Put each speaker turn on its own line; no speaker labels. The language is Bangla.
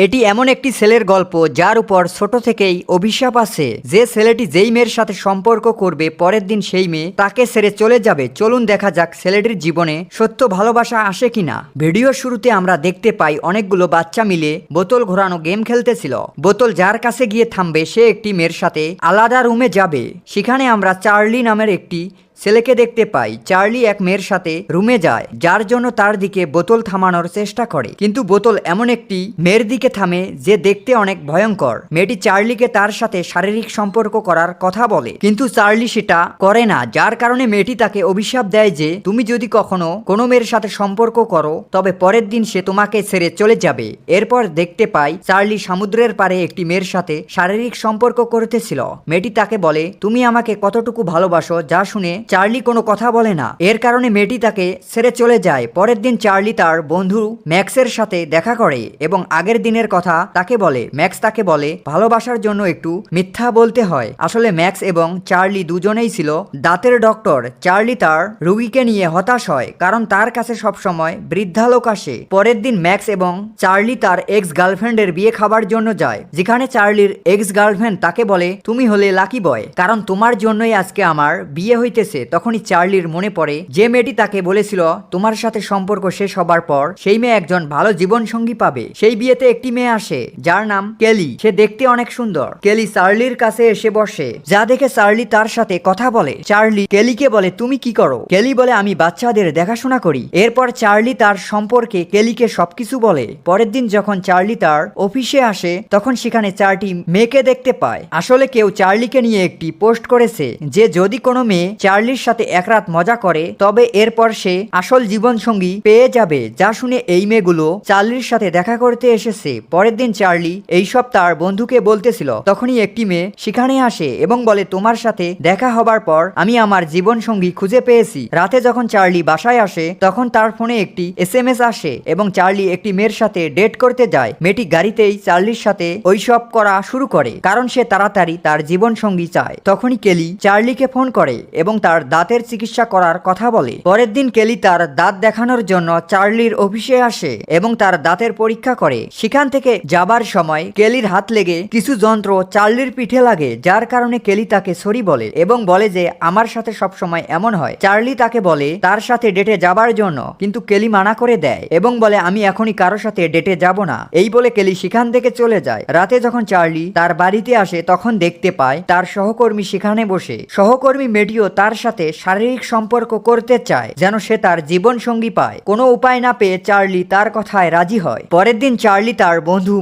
এটি এমন একটি ছেলের গল্প যার উপর ছোট থেকেই অভিশাপ আছে। যে ছেলেটি যেই মেয়ের সাথে সম্পর্ক করবে পরের দিন সেই মেয়ে তাকে ছেড়ে চলে যাবে। চলুন দেখা যাক ছেলেটির জীবনে সত্য ভালোবাসা আসে কিনা। ভিডিওর শুরুতে আমরা দেখতে পাই অনেকগুলো বাচ্চা মিলে বোতল ঘোরানো গেম খেলতেছিল। বোতল যার কাছে গিয়ে থামবে সে একটি মেয়ের সাথে আলাদা রুমে যাবে। সেখানে আমরা চার্লি নামের একটি ছেলেকে দেখতে পাই। চার্লি এক মেয়ের সাথে রুমে যায়, যার জন্য তার দিকে বোতল থামানোর চেষ্টা করে, কিন্তু বোতল এমন একটি মেয়ের দিকে থামে যে দেখতে অনেক ভয়ঙ্কর। মেয়েটি চার্লিকে তার সাথে শারীরিক সম্পর্ক করার কথা বলে, কিন্তু চার্লি সেটা করে না, যার কারণে মেয়েটি তাকে অভিশাপ দেয় যে তুমি যদি কখনো কোনো মেয়ের সাথে সম্পর্ক করো তবে পরের দিন সে তোমাকে ছেড়ে চলে যাবে। এরপর দেখতে পাই চার্লি সমুদ্রের পাড়ে একটি মেয়ের সাথে শারীরিক সম্পর্ক করতেছিল। মেয়েটি তাকে বলে তুমি আমাকে কতটুকু ভালোবাসো, যা শুনে চার্লি কোনো কথা বলে না। এর কারণে মেয়েটি তাকে ছেড়ে চলে যায়। পরের দিন চার্লি তার বন্ধু ম্যাক্সের সাথে দেখা করে এবং আগের দিনের কথা তাকে বলে। ম্যাক্স তাকে বলে ভালোবাসার জন্য একটু মিথ্যা বলতে হয়। আসলে ম্যাক্স এবং চার্লি দুজনেই ছিল দাঁতের ডক্টর। চার্লি তার রোগীকে নিয়ে হতাশ হয় কারণ তার কাছে সবসময় বৃদ্ধা লোক আসে। পরের দিন ম্যাক্স এবং চার্লি তার এক্স গার্লফ্রেন্ডের বিয়ে খাবার জন্য যায়, যেখানে চার্লির এক্স গার্লফ্রেন্ড তাকে বলে তুমি হলে লাকি বয়, কারণ তোমার জন্যই আজকে আমার বিয়ে হইতেছে। তখনই চার্লির মনে পড়ে যে মেয়েটি তাকে বলেছিল তোমার সাথে সম্পর্ক শেষ হবার পর সেই মেয়ে একজন ভালো জীবন সঙ্গী পাবে। সেই বিয়েতে একটি মেয়ে আসে যার নাম কেলি। সে দেখতে অনেক সুন্দর। কেলি চার্লির কাছে এসে বসে, যা দেখে চার্লি তার সাথে কথা বলে। চার্লি কেলিকে বলে তুমি কি করো? কেলি বলে আমি বাচ্চাদের দেখাশোনা করি। এরপর চার্লি তার সম্পর্কে কেলিকে সবকিছু বলে। পরের দিন যখন চার্লি তার অফিসে আসে তখন সেখানে 4টি মেয়েকে দেখতে পায়। আসলে কেউ চার্লিকে নিয়ে একটি পোস্ট করেছে যে যদি কোনো মেয়ে চার্লির সাথে এক রাত মজা করে তবে এরপর সে আসল জীবন সঙ্গী পেয়ে যাবে, যা শুনে এই মেয়েগুলো চার্লির সাথে দেখা করতে এসেছে। পরের দিন চার্লি এইসব তার বন্ধুকে বলতেছিল, তখনই একটি মেয়ে সেখানে আসে এবং বলে তোমার সাথে দেখা হবার পর আমি আমার জীবন সঙ্গী খুঁজে পেয়েছি। রাতে যখন চার্লি বাসায় আসে তখন তার ফোনে একটি SMS আসে এবং চার্লি একটি মেয়ের সাথে ডেট করতে যায়। মেয়েটি গাড়িতেই চার্লির সাথে ওইসব করা শুরু করে কারণ সে তাড়াতাড়ি তার জীবন সঙ্গী চায়। তখনই কেলি চার্লিকে ফোন করে এবং তার দাঁতের চিকিৎসা করার কথা বলে। পরের দিন কেলি তার দাঁত দেখানোর জন্য চার্লির অফিসে আসে এবং তার দাঁতের পরীক্ষা করে। সেখান থেকে যাবার সময় কেলির হাত লেগে কিছু যন্ত্র চার্লির পিঠে লাগে, যার কারণে কেলি তাকে সরি বলে এবং বলে যে আমার সাথে সবসময় এমন হয়। চার্লি তাকে বলে তার সাথে ডেটে যাবার জন্য, কিন্তু কেলি মানা করে দেয় এবং বলে আমি এখনই কারো সাথে ডেটে যাব না। এই বলে কেলি সেখান থেকে চলে যায়। রাতে যখন চার্লি তার বাড়িতে আসে তখন দেখতে পায় তার সহকর্মী সেখানে বসে। সহকর্মী মেয়েটিও তার সাথে শারীরিক সম্পর্ক করতে চায় যেন সে তার জীবন সঙ্গী পায়। কোনো উপায় না পেয়ে চার্লি তার কথায় রাজি হয়। পরের দিন চার্লি তার বন্ধু